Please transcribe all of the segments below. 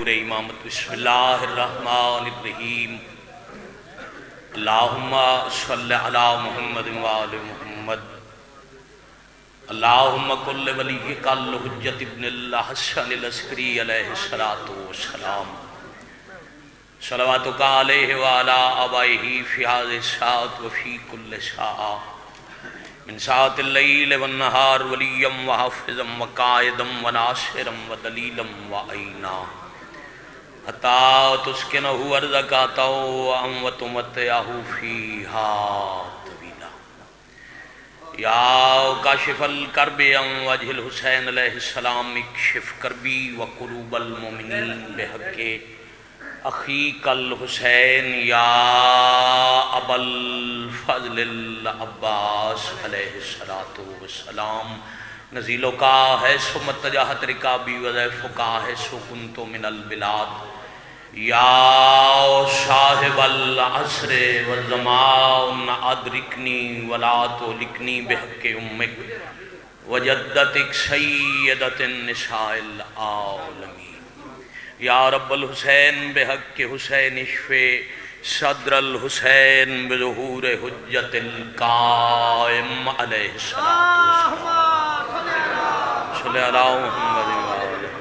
نور امامت۔ بسم اللہ الرحمن الرحیم۔ اللہم صلی علی محمد وآل محمد۔ اللہم کل ولیک الحجۃ ابن الحسن العسکری علیہ السلام، صلواتک علیہ وعلی آبائہ فی ہذہ الساعۃ وفی کل ساعۃ من ساعۃ اللیل والنہار ولیا وحافظا وقائدا وناصرا ودلیلا وعینا حتی تسکنہ ارضک طوعا وتمتعہ فیہا طویلا۔ یا کاشف الکرب عن وجہ الحسین علیہ السلام اکشف کربی وقلوب المؤمنین بحق اخیک الحسین یا ابا الفضل العباس علیہ السلام، نزیلو کا ہے سو متجاہت رکابی وضیفو کا ہے سو کنتو من البلاد، یا صاحب العصر والزمان ادرکنی ولا تہلکنی بحق امک وجدتک سیدت النساء العالمین۔ یا رب الحسین بحق حسین اشفِ صدر الحسین بظہور حجت القائم علیہ السلام۔ صلی اللہ محمد وآلہ۔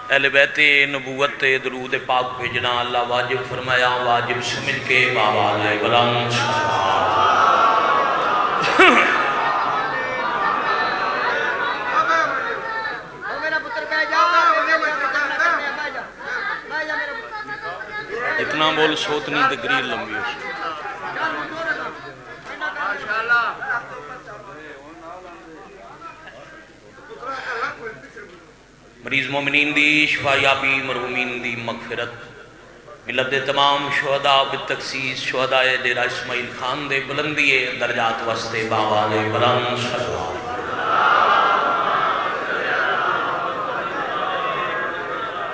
اہل بیت نبوت درود پاک بھیجنا اللہ واجب فرمایا، واجب سمجھ کے بابا علیہ بلند اتنا بول سوتنی تقریر لمبی ہو۔ مریض مومنین دی شفا یابی، مرحومین دی مغفرت، ملت دے تمام شہداء بالتخصیص شہداء ڈیرہ اسماعیل خان دے بلندی درجات واسطے بابا دے بلند صلوات۔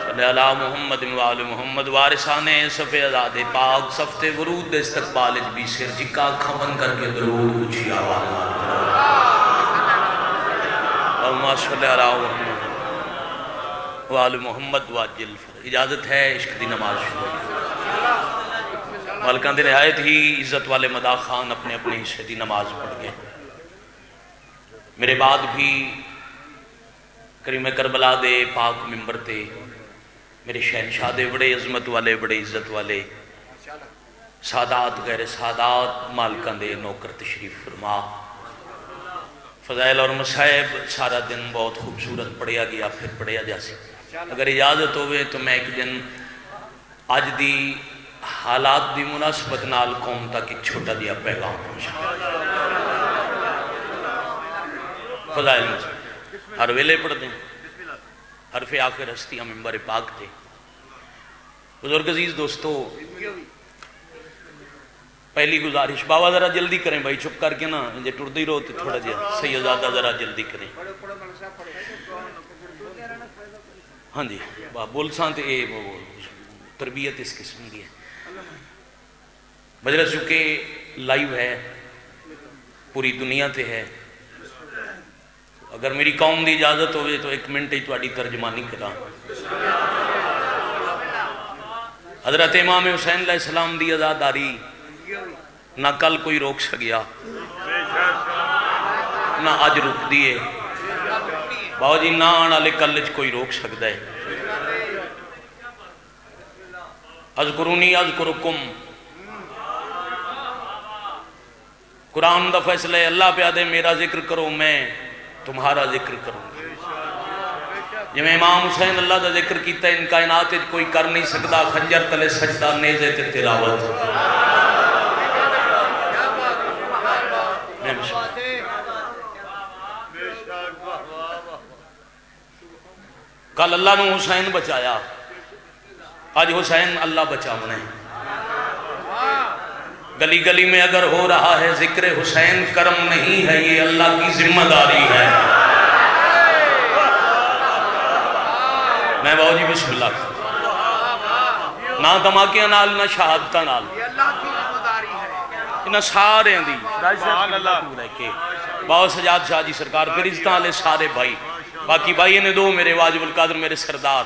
صلی اللہ محمد وآل محمد۔ وارثان صف ازاد پاک صفت ورود دے استقبال بھی سر جکا کھمن کر کے درود اچھی آواز اللہم صلی اللہ محمد وآل محمد واجل۔ اجازت ہے عشق دی نماز شروع۔ مالکان دے نہایت ہی عزت والے مدا خان اپنے اپنے حصے دی نماز پڑھ گئے۔ میرے بعد بھی کریم کربلا دے پاک ممبر تے میرے شہنشاہ دے بڑے عظمت والے بڑے عزت والے سادات غیر سادات مالکان دے نوکر تشریف فرما۔ فضائل اور مصائب سارا دن بہت خوبصورت پڑھیا گیا، پھر پڑھیا جاسی۔ اگر اجازت ہوئے تو میں ایک دن آج دی حالات دی مناسبت نال قوم تک ایک چھوٹا دیا پیغام پہنچا۔ فضائل مصائب ہر ویلے پڑھ دیں، حرف آخر ہستیاں ممبر پاک تھے۔ بزرگ عزیز دوستو، پہلی گزارش بابا ذرا جلدی کریں بھائی، چپ کر کے نا جے ٹردے ہی رہو تو تھوڑا جہا سیدزادہ ذرا جلدی کریں۔ ہاں جی بول سانتے اے تربیت اس قسم کی ہے۔ مجلس چونکہ لائیو ہے، پوری دنیا تے ہے، اگر میری قوم دی اجازت ہوئے تو ایک منٹ ہی تواڈی ترجمانی کرا۔ حضرت امام حسین علیہ السلام دی عزاداری نہ کل کوئی روک سکیا، نہ آج رک دیئے، باو جی نہ آنا لے کلچ کوئی روک سکتا ہے۔ اذکرونی اذکرکم، قرآن دا فیصلہ ہے، اللہ پیادے میرا ذکر کرو میں تمہارا ذکر کروں گا۔ جب امام حسین اللہ دا ذکر کیتا ہے، ان کائنات کوئی کر نہیں سکتا، خنجر تلے سجدہ نیزے تے تلاوت۔ کل اللہ نے حسین بچایا، آج حسین اللہ بچاونا ہے۔ گلی گلی میں اگر ہو رہا ہے ذکر حسین، کرم نہیں ہے یہ اللہ کی ذمہ داری ہے۔ میں باؤ جی بسم اللہ نہ دھماکیاں نال نہ شہادتہ نال، انہاں سارے دی باؤ سجاد شاہ جی سرکار، پھر عزتاں لے سارے بھائی، باقی بھائی نے دو میرے واجب القادر میرے سردار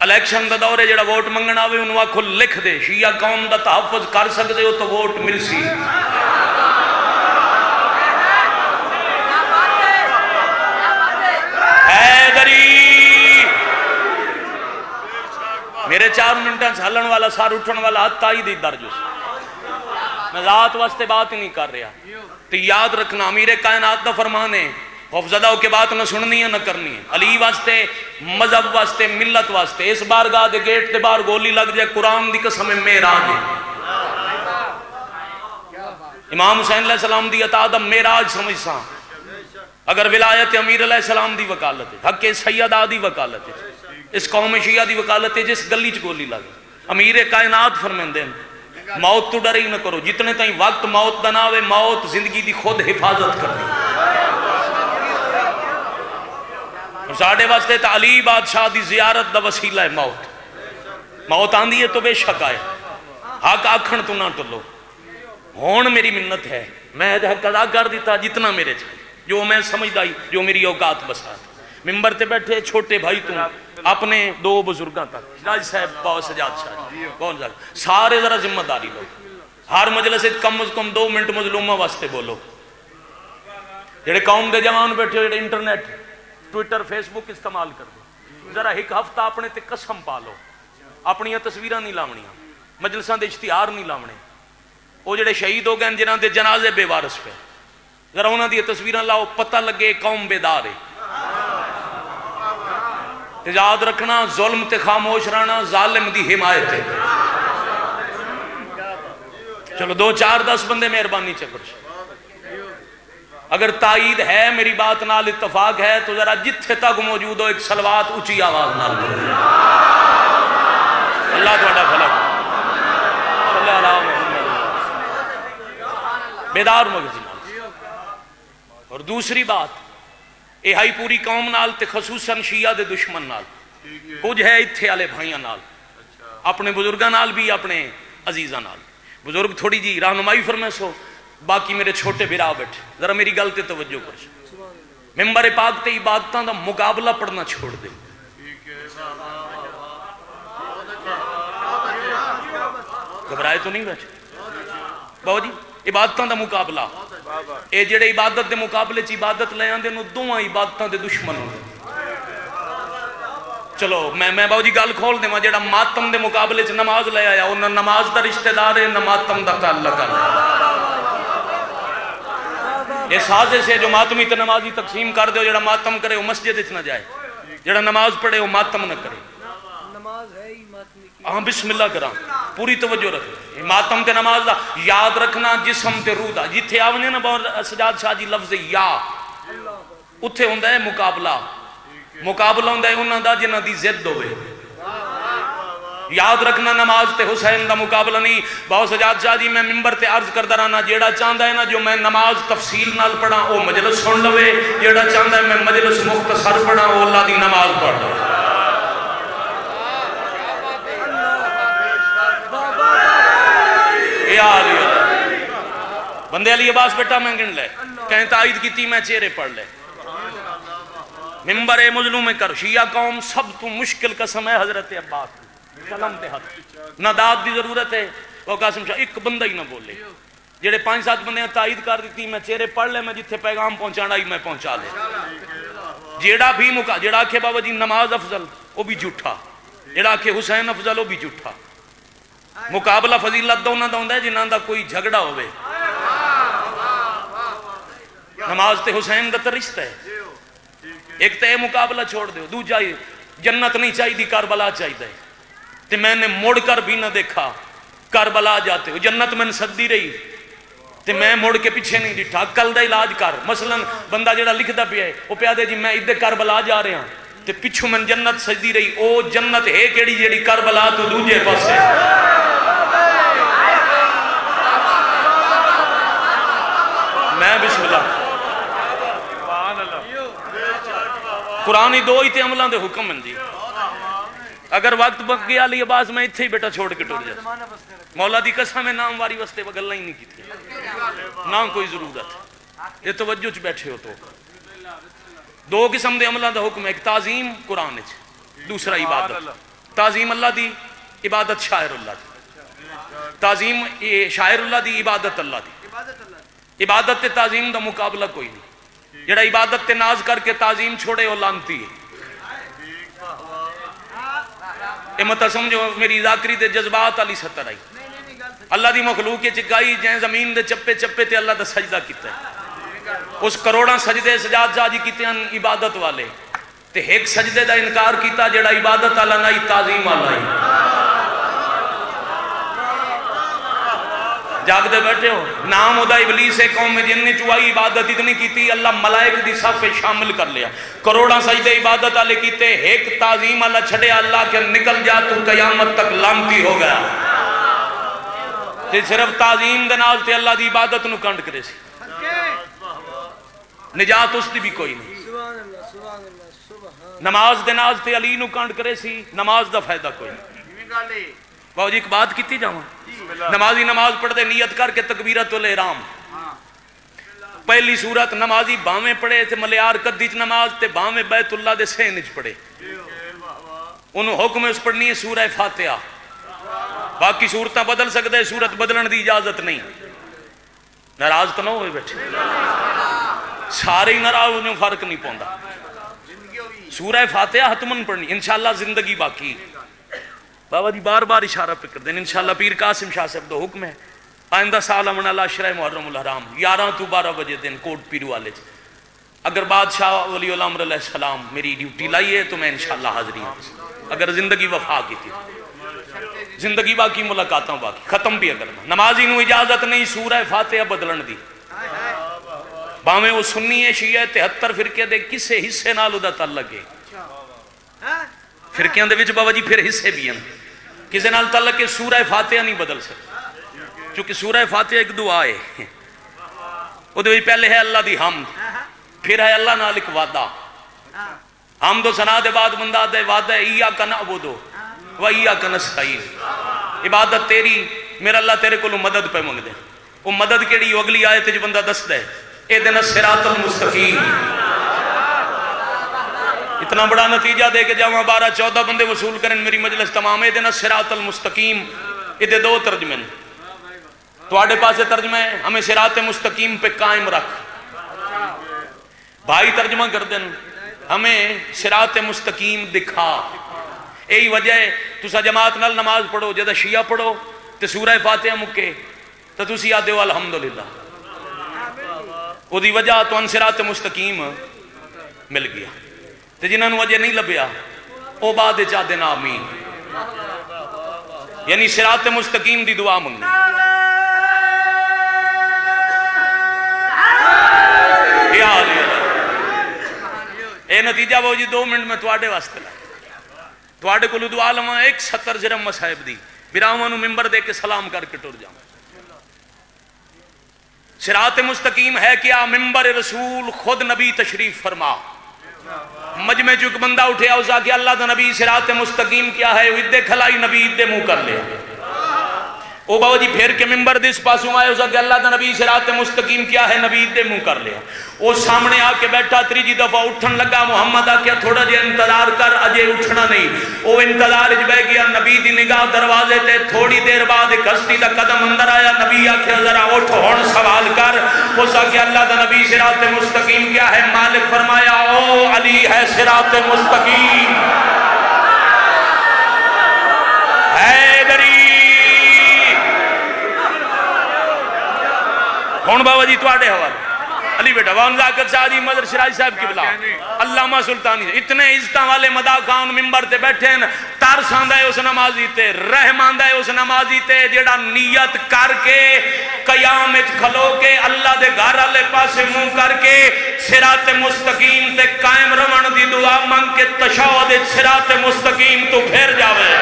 الیکشن دا دور ہے، جڑا ووٹ منگنا آوے انہوں آکھو لکھ دے شیعہ قوم دا تحفظ کر سکتے ہو تو ووٹ مل سی۔ میرے 4 منٹاں سے ہلن والا سار اٹھن والا ہاتھ تائی دی درج اس میں ذات واسطے بات نہیں کر رہا۔ تو یاد رکھنا امیر کائنات دا فرمان ہے، خوفزدہ ہو کے بات نہ سننی ہے نہ کرنی ہے۔ علی واسطے، مذہب واسطے، ملت واسطے اس بارگاہ دے گیٹ دے باہر گولی لگ جائے، قرآن دی قسم معراج ہے۔ امام حسین علیہ السلام دی عطا دا معراج سمجھ ساں، اگر ولایت امیر علیہ السلام دی وکالت ہے، حق سیدہ دی وکالت ہے، اس قوم شیعہ دی وکالت ہے جس گلی چ گولی لگ امیر کائنات فرمیندے ہیں موت تو ڈر ہی نہ کرو، جتنے تائیں وقت موت دا نہ ہوئے، موت زندگی دی خود حفاظت کر دی۔ ساڑھے واسطے تا علی بادشاہ دی زیارت دا وسیلہ ہے موت۔ موت آندھی ہے تو بے شک آئے، حق آکھن تو نہ ٹلو۔ ہون میری منت ہے، میں حق ادا کر دیتا جتنا میرے چاہیے، جو میں سمجھ دائی، جو میری اوقات بسا۔ ممبر تے بیٹھے چھوٹے بھائی تم اپنے 2 بزرگاں تک، راج صاحب باو سجاد شاہ کون جا سارے ذرا ذمہ داری لو، ہر مجلس کم از کم 2 منٹ مظلومہ واسطے بولو۔ جڑے قوم دے جوان بیٹھے ہو، جڑے انٹرنیٹ ٹویٹر فیس بک استعمال کر دو، ذرا ایک ہفتہ اپنے تے قسم پا لو، اپنی تصویراں نہیں لاونیاں، مجلساں دے اشتہار نہیں لاونے۔ وہ جڑے شہید ہو گئے جنہاں دے جنازے بے وارث پہ، ذرا انہاں دی تصویراں لاؤ، پتہ لگے قوم بیدار ہے۔ یاد رکھنا ظلم تے خاموش رہنا ظالم دی حمایت ہے۔ چلو 2 4 10 بندے مہربانی چکر اگر تائید ہے میری بات نال اتفاق ہے تو ذرا جتھے تک موجود ہو ایک صلوات اونچی آواز نال پڑھو۔ اللہ تہاڈا بھلا کرے، صلی اللہ علیہ وسلم، بیدار مغز نال۔ اور دوسری بات اے ہائی پوری قوم نال تے خصوصاً شیعہ دے دشمن نال، کچھ ہے اتھے والے بھائیاں نال، اپنے بزرگاں نال بھی، اپنے عزیزاں نال۔ بزرگ تھوڑی جی رہنمائی فرمائے سو، باقی میرے چھوٹے بھرا بیٹھے ذرا میری گل تے توجہ کر۔ ممبر پاک تے عبادتاں دا مقابلہ پڑھنا چھوڑ دے۔ گھبرائے تو نہیں بیٹھے باو جی؟ عبادتاں دا مقابلہ، اے جڑے عبادت دے مقابلے چ عبادت لے آندے نو دوواں عبادتاں دے دشمن ہوندے۔ چلو میں باو جی گل کھول دے، جڑا ماتم دے مقابلے چ نماز لے آیا انہاں نماز دا رشتہ دار ہے، نہ ماتم دا تعلق ہے۔ یہ سازش ہے جو ماتمی تے نمازی تقسیم کر دے، جڑا ماتم کرے وہ مسجد وچ نہ جائے، جڑا نماز پڑھے وہ ماتم نہ کرے۔ ہاں بسم اللہ کرا، پوری توجہ رکھ۔ ماتم تے نماز دا یاد رکھنا جسم تے روح دا، جتھے آونے نا سجاد شاہ جی لفظ یا اتھے ہوندہ ہے مقابلہ، مقابلہ ہوندہ ہے انہاں دا جنہاں دی زد ہوئے۔ یاد رکھنا نماز تے حسین دا مقابلہ نہیں۔ باو سجاد شاہ جی میں ممبر تے عرض کردہ رہنا، جیڑا چاندہ ہے نا جو میں نماز تفصیل نال پڑھا وہ مجلس سن لوے، جیڑا چاندہ ہے میں مجلس مختصر پڑھا وہ اللہ دی نماز پڑھ لو۔ بندے علی عباس بیٹا میں گن لے، کہیں تائید کی تھی میں چہرے پڑھ لے۔ ممبر مظلوم کر، شیعہ قوم سب تو مشکل قسم ہے حضرت عباس، قلم تے ہاتھ نہ داد دی ضرورت ہے۔ وہ قاسم شاہ ایک بندہ ہی نہ بولے، جڑے 5 7 بندے تائید کر دیتی میں چہرے پڑھ لے، میں جتھے پیغام پہنچانا ہی میں پہنچا لے۔ جیڑا بھی جیڑا آکھے بابا جی نماز افضل وہ بھی جھوٹا، جیڑا آکھے حسین افضل وہ بھی جھوٹا۔ مقابلہ فضیلت دا انہاں دا ہوندا ہے جنہاں دا کوئی جھگڑا ہوئے۔ نماز تے حسین دا رشتہ ہے، ایک تے مقابلہ چھوڑ دے، دوجا جنت نہیں چاہی دی کربلا چاہی دے، تے میں نے مڑ کر بھی نہ دیکھا کربلا جاتے ہو، جنت میں نے سدی رہی تے میں مڑ کے پیچھے نہیں ڈٹھا۔ کل دا علاج کر، مثلا بندہ جڑا لکھ دا پیا ہے وہ پیا دے جی میں ادھے کربلا جا رہا ہوں تے پچھو میں جنت سجدی رہی، او جنت ہے کیڑی جیڑی کربلا تو دوجے پاس ہے۔ میں بسم اللہ قرآن ہی 2 ہی تے عملان دے حکم ہیں جی۔ اگر وقت بک گیا علی عباس میں اتھے ہی بیٹا چھوڑ کے ٹوٹ جائے۔ مولا دی قسم ہے نام واری وستے بگلنا ہی نہیں کی تھی، نہ کوئی ضرورت۔ یہ توجہ چ بیٹھے ہو تو 2 قسم دے عملان دا حکم ہے، ایک تعظیم قرآن ہے، دوسرا عبادت۔ تعظیم اللہ دی، عبادت شاعر اللہ دی. تعظیم شاعر اللہ دی، عبادت اللہ دی. عبادت تے تعظیم دا مقابلہ کوئی نہیں. جڑا عبادت تے ناز کر کے تعظیم چھوڑے وہ لانتی ہے. اے مت سمجھو میری ذاکری تے جذبات علی ستر آئی. اللہ دی مخلوق کے چکائی جائیں زمین دے چپے چپے تے اللہ دا سجدہ کیتا ہے. اس کروڑاں سجدے سجاد جاجی کیتے ہیں عبادت والے تے ایک سجدے دا انکار کیتا جڑا عبادت والا نہیں تعظیم والا ہی. جاگ دے بیٹھے ہو نام ادا ابلیس ہے قوم میں جن نے چوائی عبادت اتنی کیتی اللہ ملائک دی صف شامل کر لیا. کروڑاں سجدے عبادت والے کیتے ایک تعظیم والا چھڑے اللہ کے نکل جا تو قیامت تک لامتی ہو گیا. تے صرف تعظیم دے نال تے اللہ دی عبادت نو کنڈ کرے سی. نجات اس دی بھی کوئی نہیں. نماز دے نال تے علی نو کنڈ کرے سی. نماز دا فائدہ کوئی نہیں. باو جی ایک بات کیتی جاواں. نمازی نماز پڑھ دے نیت کر کے تکبیرت الاحرام. پہلی صورت نمازی باویں پڑھے تے ملیار کدی چ نماز تے باویں بیت اللہ دے سین وچ پڑھے. انہوں حکم اس پڑھنی ہے سورہ فاتحہ. باقی صورتاں بدل سکتے صورت بدلن دی اجازت نہیں. ناراض تو نہ ہوئے بیٹھے سارے ہی ناراض انہوں فرق نہیں پوندا. سورہ فاتحہ حتمن پڑھنی انشاءاللہ زندگی باقی. بابا جی بار بار اشارہ پہ کر دیں انشاءاللہ پیر قاسم شاہ صاحب دو حکم ہے آئندہ سال امن اللہ عشرہ محرم الحرام 11 تو 12 بجے دن کوٹ پیرو والے اگر بادشاہ ولی الامر علیہ السلام میری ڈیوٹی لائی ہے تو میں انشاءاللہ حاضری ہوں. اگر زندگی وفا کی تھی زندگی باقی ملاقاتوں باقی ختم بھی اگر نمازی نو اجازت نہیں سورہ فاتحہ بدلن دی. باویں وہ سنی ہے شیعہ 73 فرقے دے کسے حصے نال دا تعلق ہے. فرقیاں دے وچ بابا جی پھر حصے بھی ہیں کسے نال تعلق ہے سورہ فاتحہ نہیں بدل سکتا چونکہ سورہ فاتحہ ایک دعا ہے. وہ دے پہلے ہے اللہ دی حمد پھر ہے اللہ نال ایک وعدہ. حمد و ثنا دے بعد بندہ دے وعدہ ہے ایاک نعبد و ایاک نستعین. عبادت تیری میرا اللہ تیرے کو مدد پہ منگ دے. وہ مدد کیڑی اگلی آیت وچ بندہ دس دے اہدنا الصراط المستقیم. اتنا بڑا نتیجہ دے کے جاواں 12-14 بندے وصول کریں میری مجلس تمام اہدنا الصراط المستقیم. ادھے دو ترجمے تواڈے پاسے ترجمہ ہے ہمیں صراط مستقیم پہ قائم رکھ. بھائی ترجمہ کر دیں ہمیں صراط مستقیم دکھا. یہی وجہ ہے تسا جماعت نال نماز پڑھو جدہ شیعہ پڑھو تے سورہ فاتحہ مکے تو تسی آدھے ہو الحمدللہ. وہ دی وجہ تو ان صراط مستقیم مل گیا. تے جنہاں نو وجہ نہیں لبیا او بعد چاہ دینا آمین. یعنی صراط مستقیم دی دعا منگنی. اے نتیجہ وہ جی 2 منٹ میں تواڈے واسطے لا تواڈے کو دعا لواں 170 جرم مصائب دی براہماں نو ممبر دے کے سلام کر کے ٹر جاؤں. صراط مستقیم ہے کیا ممبر رسول خود نبی تشریف فرما. مجمع چک بندہ اٹھیا اسا کہ اللہ دا نبی صراط مستقیم کیا ہے ادھے کھلائی نبی ادھے منہ کر لیا. او بابا جی پھر کے ممبر دس پاسوں آئے اسا کہ اللہ دا نبی صراط مستقیم کیا ہے نبی ادھے منہ کر لیا. او سامنے آ کے بیٹھا تریجی دفعہ اٹھن لگا محمد آ کے تھوڑا جے انتظار کر اجے اٹھنا نہیں. او انتظار اچ بہ گیا نبی دی نگاہ دروازے تے تھوڑی دیر بعد ایک ہستی دا قدم اندر آیا. نبی آکھیا ذرا اٹھ ہن سوال کر. اسا کہ اللہ دا نبی صراط مستقیم کیا ہے. مالک فرمایا او علی ہے صراط مستقیم. کون بابا جی تواڈے حوالے علی بیٹا وان ذاکر سعدی مدر شراج صاحب کی بلا علامہ سلطانی اتنے عزتاں والے مدا خان ممبر تے بیٹھے ہیں. ترس آندا ہے اس نمازی تے رحم آندا ہے اس نمازی تے جیڑا نیت کر کے قیام وچ کھلو کے اللہ دے گھر والے پاسے منہ کر کے صراط مستقیم تے قائم رہن دی دعا منگ کے تشہد صراط مستقیم تو پھر جاوے.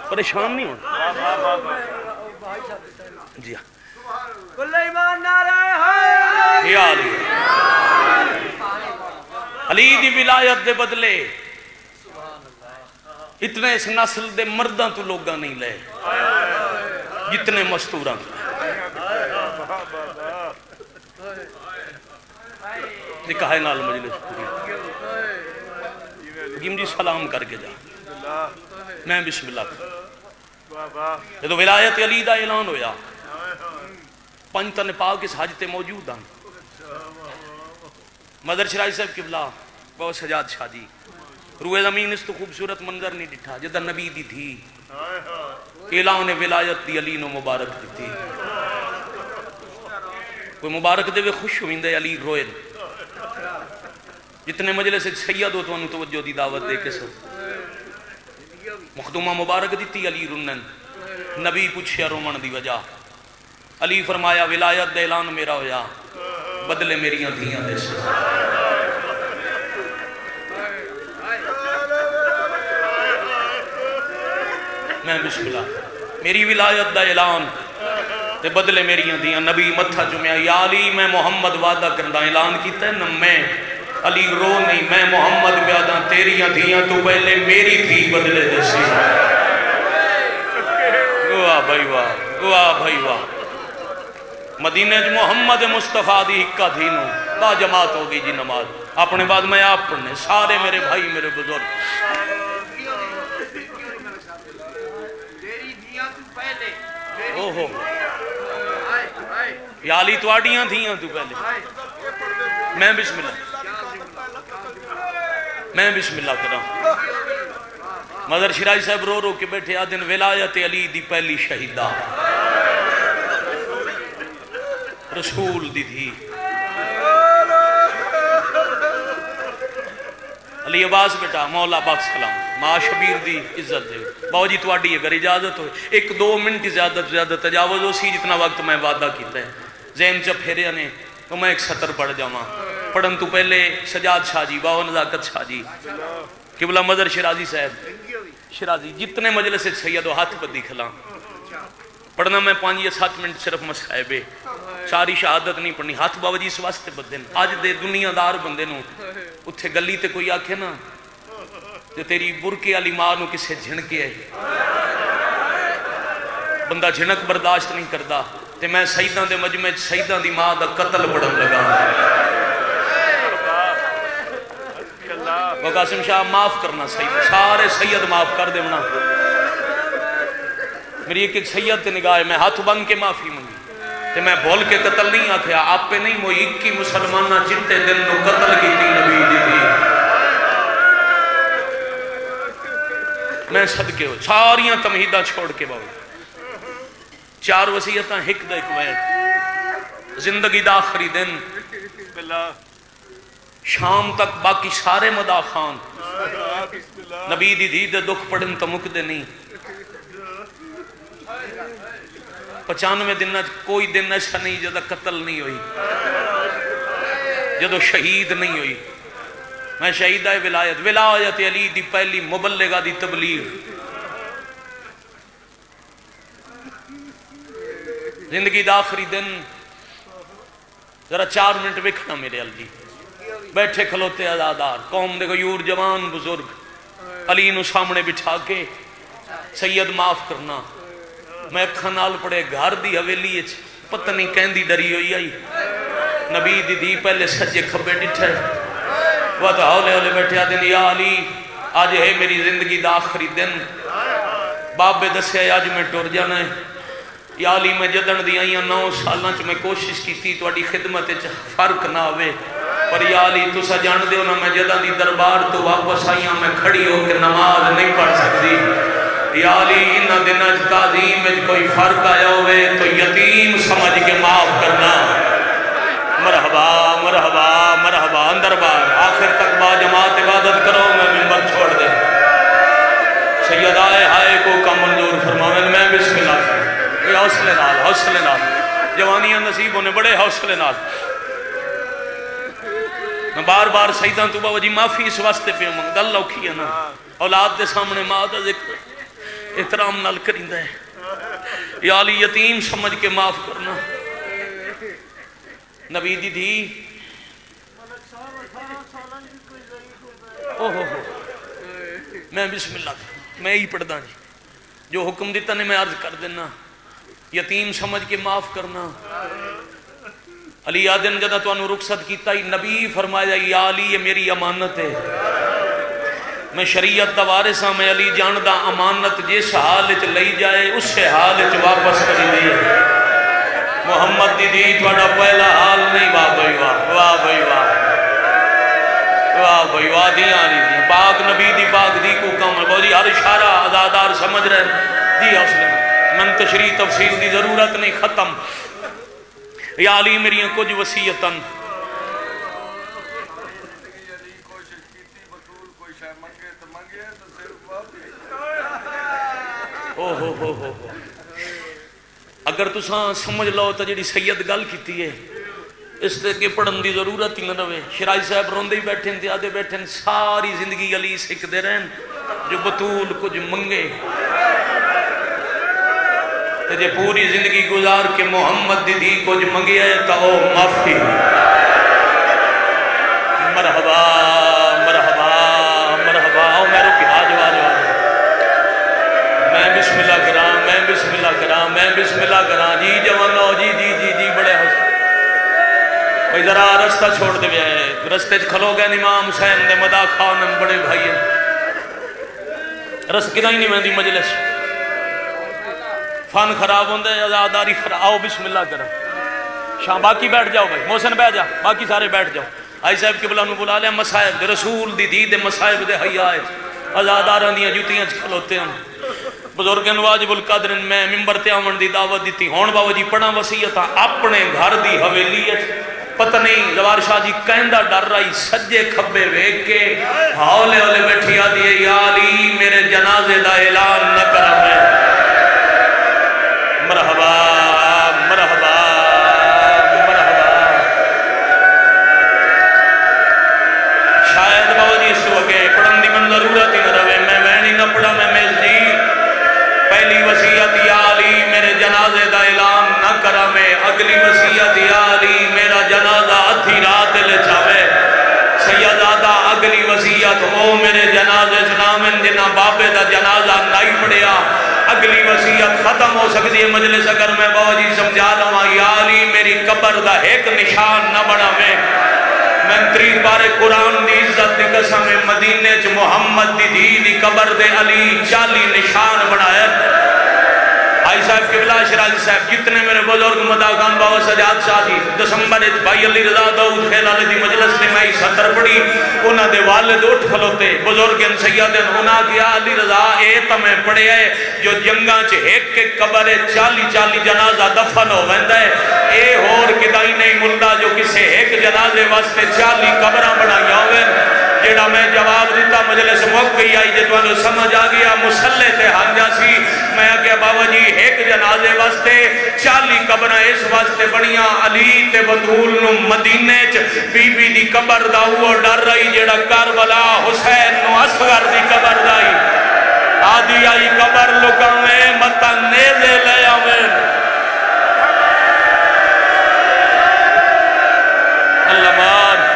پریشان نہیں ہونا جی علی دی ولایت دے بدلے اتنے اس نسل دے مرداں تو لوگاں نہیں لے جتنے مستوراں نکاح نال مجلس پوری حکیم جی سلام کر کے جا میں بسم اللہ کر جدو ولایت علی دا اعلان ہویا پنج تن پاک اس حج تے موجود ہیں مدر شرائی صاحب قبلہ بہت سجاد شاہ جی روئے زمین اس تو خوبصورت منظر نہیں ڈٹھا جدہ نبی دی تھی اعلان ولایت دی علی نو مبارک دی تھی کوئی مبارک دے وے خوش ہوئندے علی روئے جتنے مجلس سید ہو تو انہوں توجہ دی دعوت دے کے سب مخدومہ مبارک دیتی علی رنن نبی پوچھیا رومن دی وجہ علی فرمایا ولایت دے اعلان میرا ہویا بدلے میریاں دھیاں دے سے میں بسم اللہ میری ولایت دا اعلان تے بدلے میریاں دھیاں نبی متھا جمعہ یا علی میں محمد وعدہ کرنا اعلان کیتا ہے نہ میں علی رو نہیں میں محمد پیادا تیریاں دھیاں تو پہلے میری دھی بدلے دے سی واہ بھائی واہ واہ بھائی واہ مدینہ جو محمد مصطفیٰ دی ہکا دھینوں با جماعت ہوگی جی نماز اپنے بعد میں آپ پڑھنے سارے میرے بھائی میرے بزرگ اوہو یا علی تو آڑیاں دھیاں تو پہلے میں بسم اللہ کرا مدر شرائی صاحب رو رو کے بیٹھے آدن ولایت علی دی پہلی شہیدہ رسول دی تھی علی عباس بیٹا مولا پاک سلام ماں شبیر دی عزت دے باو جی تو آڈی اگر اجازت ہو ایک دو منٹ زیادہ تجاوز ہو سی جتنا وقت میں وعدہ کیتا ہے ذہن چپ پھیرے نے تو میں ایک سطر پڑھ جاواں پڑھن تو پہلے سجاد شاہ جی باو نزاکت شاہ جی قبلہ مدر شرازی صاحب شرازی جتنے مجلس سید و ہاتھ بدی کھلا پڑھنا میں 5 یا 7 منٹ صرف مسائبے ساری شہادت نہیں پڑھنی ہاتھ بابا جی اس واسطے بدن آج دے دنیا دار بندے نو اتھے گلی تے کوئی آکھے نا جو تیری برکے علی ماں نو کسے جھنکے ہے بندہ جھنک برداشت نہیں کردا تے میں سیدان دے مجمع سیدان دی ماں دا قتل پڑھن لگا وہ قاسم شاہ معاف کرنا سید سارے سید معاف کر دے منا میری ایک سید تے نگاہ ہے میں ہاتھ بن کے معافی منگی تے میں بھول کے قتل نہیں آکھیا آپ پہ نہیں وہ 21 مسلمانہ چنتے دن نو قتل کی تھی نبی دی تھی میں صدقے ہو ساریاں تمہیدہ چھوڑ کے باؤ 4 وصیتاں ہک دا ایک وید زندگی دا آخری دن شام تک باقی سارے مدا خان نبی دی دی دے دکھ پڑھن تا مک دے نہیں 95 دن کوئی دن ایسا نہیں جدہ قتل نہیں ہوئی جدو شہید نہیں ہوئی میں شہیدہ ولایت علی دی پہلی مبلغہ دی تبلیغ زندگی دا آخری دن ذرا 4 منٹ بکھنا میرے علی بیٹھے کھلوتے ازادار قوم دے غیور جوان بزرگ علی نو سامنے بٹھا کے سید معاف کرنا میں کھنال پڑے گھر دی حویلی پتہ نہیں کہندی ڈری ہوئی آئی نبی دی دی پہلے سجے کھبے ڈٹھے وہ تو ہولے ہولے بیٹھے آدھیں یا علی آج ہے میری زندگی دا آخری دن بابے دسے آج میں ٹور جانا ہے یا علی میں جدن دی آئیاں 9 سالاں چ میں کوشش کی تھی تواڈی خدمت فرق نہ ہوئے پر یا علی تسا جان دے ہو نا میں جدن دی دربار تو واپس آئیاں میں کھڑی ہو کے نماز نہیں پڑھ سکتی یا علی انہاں دناں چ تعظیم وچ کوئی فرق آیا ہوئے تو یتیم سمجھ کے معاف کرنا مرحبا مرحبا مرحبا اندر بار آخر تک با جماعت عبادت کرو میں منبر چھوڑ دے سید آئے ہائے کو کم منظور فرماویں میں بسم اللہ کروں حوصلے نال جوانیاں نصیب ہونے بڑے حوصلے نال میں بار بار سیداں تو بابا جی معافی اس واسطے پہ منگ دل لوکھی ہے نا اولاد دے سامنے ماں دا ذکر احترام نال کریندا ہے یا علی یتیم سمجھ کے معاف کرنا نبی دی میں بسم اللہ میں ہی پڑھدا جی جو حکم دیتا نے میں عرض کر دینا یتیم سمجھ کے معاف کرنا علی آدن جدہ تو انہوں رخصت کیتا ہی نبی فرمایا یا علی یہ میری امانت ہے میں شریعت دا وارث ہاں میں علی جاندہ امانت جس حال وچ لئی جائے اس سے حال وچ واپس کری دی محمد دی دی تھوڑا پہلا حال نہیں واہ بھائی واہ واہ بھائی واہ واہ بھائی واہ دیاں نہیں پاک نبی دی پاک دی کو کم ہے جی ہر اشارہ ازادار سمجھ رہے دی حوصلے من تشریح تفصیل دی ضرورت نہیں ختم یا علی میری کچھ وصیتاً اگر تساں سمجھ لو تو جڑی سید گل کیتی ہے اس تے کہ پڑھن دی ضرورت ہی نہ رہے شرائی صاحب روندے ہی بیٹھیں تھے آدھے بیٹھیں ساری زندگی علی سکھدے رہن جو بطول کچھ منگے تے پوری زندگی گزار کے محمد دی کچھ منگے ہے تو او معافی مرحبا مرحبا مرحبا او میرے کی حاج والے میں بسم اللہ کرام میں بسم اللہ کرام میں بسم اللہ کرام جی جوانو جی جی جی جی بڑے حسن بھئی ذرا رستہ چھوڑ دے بیائے رستے کھلو گئے امام حسین دے مدا خانم بڑے بھائی رست کدھا ہی نہیں میں دی مجلس فن خراب ہوندے ازاداری خراب آؤ بسم اللہ کرام شاہ باقی بیٹھ جاؤ بھائی محسن بیٹھ جا باقی سارے بیٹھ جاؤ آئی صاحب قبلہ نو بلا لیا مسائب دے رسول دی دی دے مسائب دے حیائے ازاداران دیاں جوتیاں کھلوتے ہیں بزرگن واجب القدر میں ممبر تے آمن دی دعوت دیتی ہون بابا جی پڑھا وسیعتاں اپنے گھر دی حویلی پتہ نہیں زوار شاہ جی کہندہ ڈر رہی سجے کھبے ویک کے ہولے ہولے بیٹھی آدھی یا علی میرے جنازے دا اعلان نہ کرا میں مرحبا مرحبا مرحبا شاید بابا جی اس وقت پڑھن دی من ضرورت ہی نہ رہے میں وینی نہ پڑھا میں میل جی پہلی وصیت یا علی میرے جنازے دا اعلان نہ کرا میں اگلی وصیت یا علی میرا جنازہ ادھی رات لے چاوے سیدادہ اگلی وصیت او میرے جنازے جنامن جنہ بابے دا جنازہ نہیں پڑیا اگلی وصیت ختم ہو سکتی ہے مجلس اگر میں بابا جی سمجھا لوں یا علی میری قبر دا ایک نشان نہ بڑا میں تری بارے قرآن دی عزت دی قسم مدینے چ محمد دی دی قبر دے علی 40 نشان بنائے آئی صاحب قبلہ شرازی صاحب جتنے میرے بزرگ مداغان بابا سجاد شاہ جی دسمبر بھائی علی رضا داؤد خیل علی دی مجلس سے میں ستر پڑی انہاں دے والد اٹھ کھلوتے بزرگن سیدن انہاں کیا علی رضا اے تمہیں پڑے ہے جو جنگاں چ ایک کے قبر 40 جنازہ دفن ہو ویندا ہے اے ہور کدائی نہیں ملدا جو کسے ایک جنازے واسطے 40 قبراں بنائیاں ہوئے جیڑا میں جواب دیتا مجلس موقع گئی آئی جے تو سمجھ آ گیا مسلح تے ہنجا سی میں آگیا بابا جی ایک جنازے واسطے 40 قبریں اس واسطے بنیاں علی تے بطول نو مدینے چ بی بی دی قبر دا ہوا ڈر رہی جیڑا کربلا حسین نو اصغر دی قبر دائی آدھی آئی قبر لکاویں متا نیزے لے آویں اللہ بار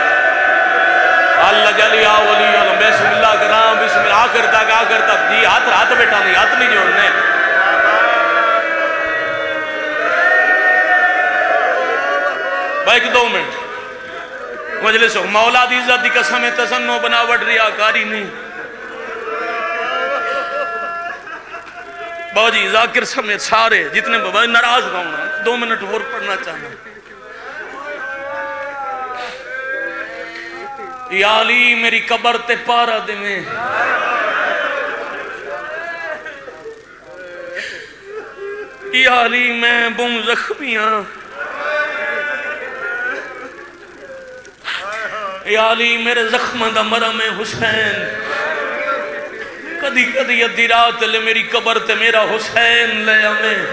اللہ جلی آولی علم بسم اللہ کرام بسم اللہ آخر تک جی ہاتھ بیٹھا نہیں ہاتھ نہیں جوڑنے بھائی 2 منٹ مجلس مولا دی عزت دی قسم تسنو بناوٹ ریاکاری نہیں بابا جی ذاکر سمیت سارے جتنے بابا ناراض ہونا 2 منٹ اور پڑھنا چاہنا یا علی میری قبر تے پارا دے میں یا علی میں بم زخمیاں یا علی میرے زخمہ دا مرم حسین کدی کدی ادھی رات لے میری قبر تے میرا حسین لے آمیں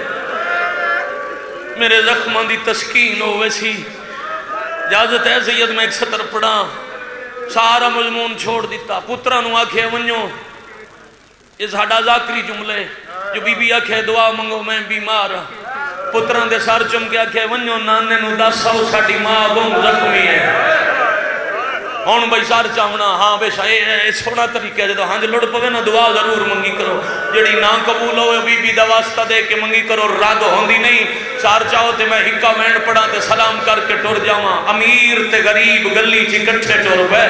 میرے زخمہ دی تسکین ہو ویسی اجازت ہے سید میں ایک سطر پڑھا سارا مضمون چھوڑ دیتا پترہ نو آکھے ونجو یہ ساڑھا ذاکری جملے جو بی بی آکھے دعا منگو میں بیمار پترہ دے سار چم کے آکھے ونجو نانے نو 10 ساڑھی ماں بم زخمی ہے ہوں بھائی سر چاہنا ہاں بے شاید سونا طریقہ جدو ہاں لڑ پوے نا دعا ضرور منگی کرو، جڑی نہ قبول ہوئے بی بی دا واسطہ دے کے منگی کرو، رد ہوندی نہیں۔ سار چاہو تے میں ہکا وین پڑھا تے سلام کر کے ٹر جاواں، امیر تے غریب گلی چ کٹھے ٹر پے۔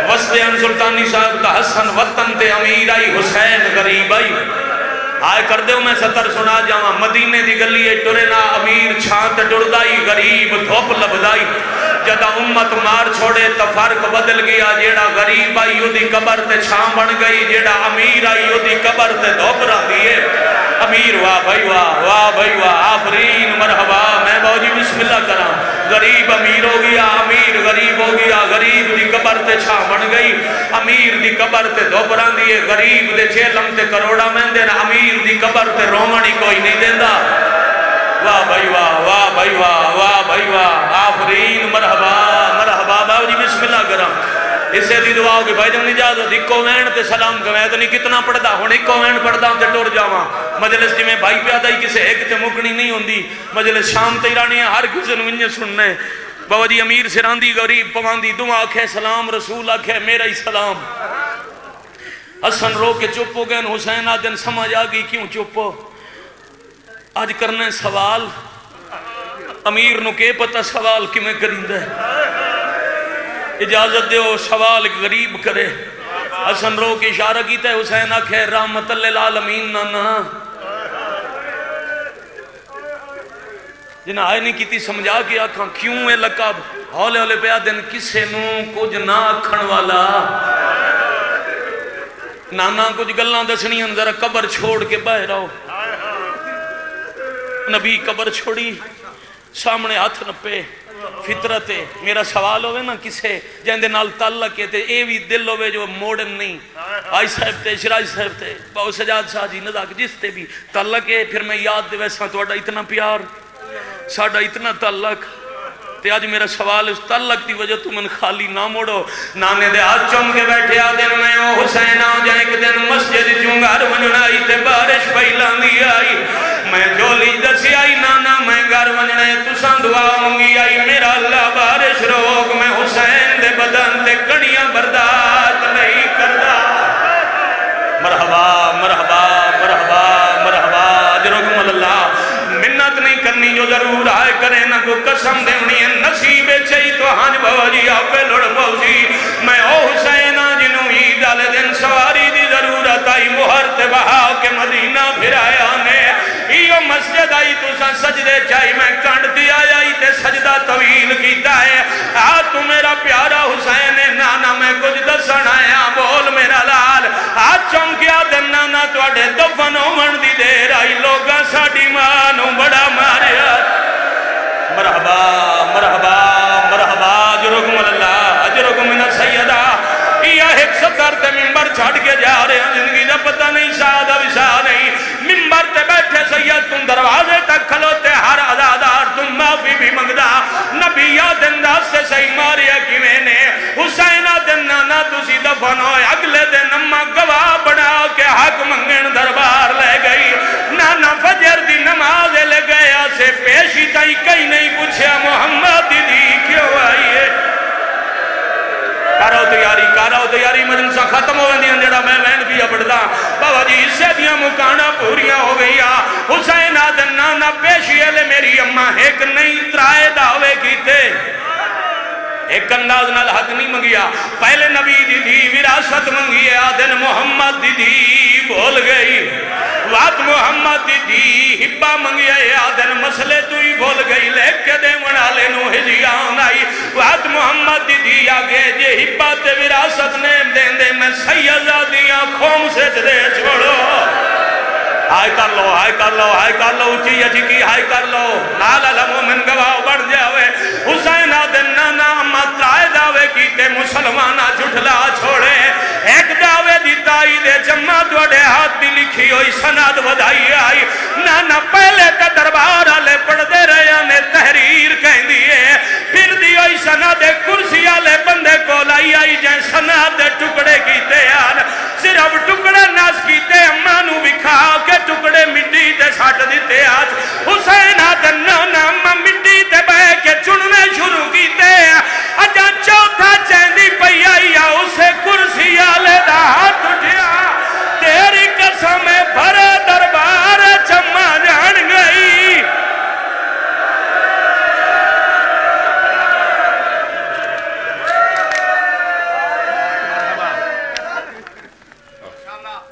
وسط ان سلطانی صاحب دا حسن وطن تے امیر آئی حسین غریب آئی، آئے کر دیو میں ستر سنا جاواں، مدینے دی گلی ٹرے نا امیر چھان تے ٹردائی، غریب دھوپ لبدائی۔ جدا امت مار چھوڑے تو فرق بدل گیا، جیڑا غریب آئی او دی قبر تے چھان بن گئی، جیڑا امیر آئی او دی قبر تے دھوپ رہ دیئے۔ امیر واہ بھائی واہ بھائی واہ، آفرین مرحبا، میں باوجی بسم اللہ کرا۔ غریب امیر ہو گیا، امیر غریب ہو گیا، غریب دی قبر تے چھان بن گئی، امیر دی قبر تے دھوپ رہ دیئے۔ غریب دے چیلم تے کروڑا میں دینا، امیر دی قبر تے رومنی کوئی نہیں دیندہ۔ واہ بھائی واہ بھائی واہ بھائی واہ، آفرین مرحبا مرحبا، باو جی بسم اللہ کرام۔ اسے دی دعا ہوگی بھائی جان اجازت اکو وین تے سلام کریں تو نہیں کتنا پڑھدا ہن اکو وین پڑھدا تے ٹر جاواں۔ مجلس جی میں بھائی پیادا ہی کسے ایک تے مکنی نہیں ہوندی، مجلس شام تے رانی ہے، ہر کسی نوں انج سننا ہے۔ بابا جی امیر سراندی غریب پواندی دعا آکھے سلام، رسول آکھے میرا ہی سلام۔ حسن رو کے چپ ہو گئے، حسین آدن سمجھ آ گئی کیوں چپ ہو؟ آج کرنے سوال امیر نو کے پتہ سوال کی میں کریں ہے، اجازت دیو سوال غریب کرے۔ حسن رو کی اشارہ کیتا ہے، حسین آکھے رحمت للعالمین نانا جنہاں آئے نہیں کیتی سمجھا کے آکھاں کیوں ہے لقب ہولے ہولے پہ آدن کسے نو کچھ نہ آکھن والا نانا کچھ گلنا دسنی ذرا قبر چھوڑ کے باہر آؤ۔ نبی قبر چھوڑی سامنے ہاتھ نپے فطرت ہے۔ میرا سوال ہوئے نا کسے جہندے نال تعلق ہے تے اے بھی دل ہوئے جو موڑن نہیں، آئی صاحب تے شراج صاحب تے باو سجاد شاہ جی نزاک جس تے بھی تعلق ہے، پھر میں یاد دے ویسا توڑا اتنا پیار ساڑھا اتنا تعلق تے آج میرا سوال اس تعلق دی وجہ تو من خالی نہ موڑو۔ نانے دے ہاتھ چوم کے بیٹھے آدن میں او حسین آؤ جائیں کہ دن مسجد چونگار ونجنائی تے بارش پہلان دی آئی، میں جولی دسی آئی نانا میں گھر ونجنے تسان دعا ہونگی آئی، میرا اللہ بارش روک میں حسین دے بدن تے کڑیاں برداشت نہیں کردہ۔ مرحبا مرحبا مرحبا مرحبا جرکم اللہ، منت نہیں کرنی جو ضرور آئے کرے نہ کو قسم دینی ہے، نصیب چاہی تو ہانج بابا جی آپ پہ لڑ پوزی۔ میں او حسین جنوں عید والے دن سواری دی ضرورت آئی، مہر تے بہا کے مدینہ پھر آیا نے ایو مسجد آئی تو سا سجدے چاہی، میں کنڈ دیا آئی تے سجدہ طویل کیتا ہے۔ تو میرا پیارا حسین نانا میں کچھ دسن آیا، بول میرا لال چونکیا دن نانا توڑے دفن ہومن دی دیر آئی، لوگا ساڑی مانو بڑا ماریا۔ مرحبا مرحبا مرحبا جرکم اللہ جرکم من سیدہ، یہ ایک ستر تے ممبر چھاڑ کے جا رہے ہیں، زندگی دا پتہ نہیں سادہ وشا نہیں، ممبر تے بیٹھے سید تم دروازے تک کھلوتے، ہر عزادار تم معافی بھی مگدہ، نبی آدن دا سے صحیح ماریا کی میں نے حسین آدن نانا تسی دفن ہوئے، اگلے دن اما گواہ بڑھا کے حق منگن دربار لے گئی، نانا فجر دی نماز لے گیا سے پیشی تائی کئی نہیں پوچھا محمد دی کیوں آئیے۔ کارو تیاری مجلسہ ختم ہو گئی جڑا میں بھی پڑھدا بابا جی اسے دیا مکانا پوریا ہو گئی۔ حسین آدن نانا پیشی لے میری اماں ایک نہیں ترائے دعوے کیتے، ایک انداز نال حق نہیں منگیا، پہلے نبی دی وراثت منگی ہے، آدن محمد دی بول گئی، وات محمد دی ہبا منگی ہے، آدن مسئلے تو ہی بول گئی، لے کے دے منالے نو ہجیان آئی، وات محمد دی آگے جے ہبا تے وراثت نے دین دے میں سیدہ دیا خوم سے جدے چھوڑو۔ ہائے کر لو ہائے کر لو ہائے کر لو اچھی اچھی کی ہائے کر لو، نالا لمومن گواہ بڑھ جاوے۔ حسین آدن نانا اما ترائے دعوے کیتے، مسلمانہ جھٹلا چھوڑے، ایک دعوے دی تائی دے جمع دوڑے ہاتھ دی لکھی ہوئی سند ودائی آئی، نانا پہلے کا دربار آلے پڑھ دے رہے نے تحریر کہیں دیئے، پھر دی ہوئی سند کرسی آلے بندے کو لائی آئی جائیں سند ٹکڑے کیتے آن، صرف ٹکڑے ناس کیتے امانو بکھا کے ٹکڑے مٹی دے ساٹھ دیتے آج۔ حسین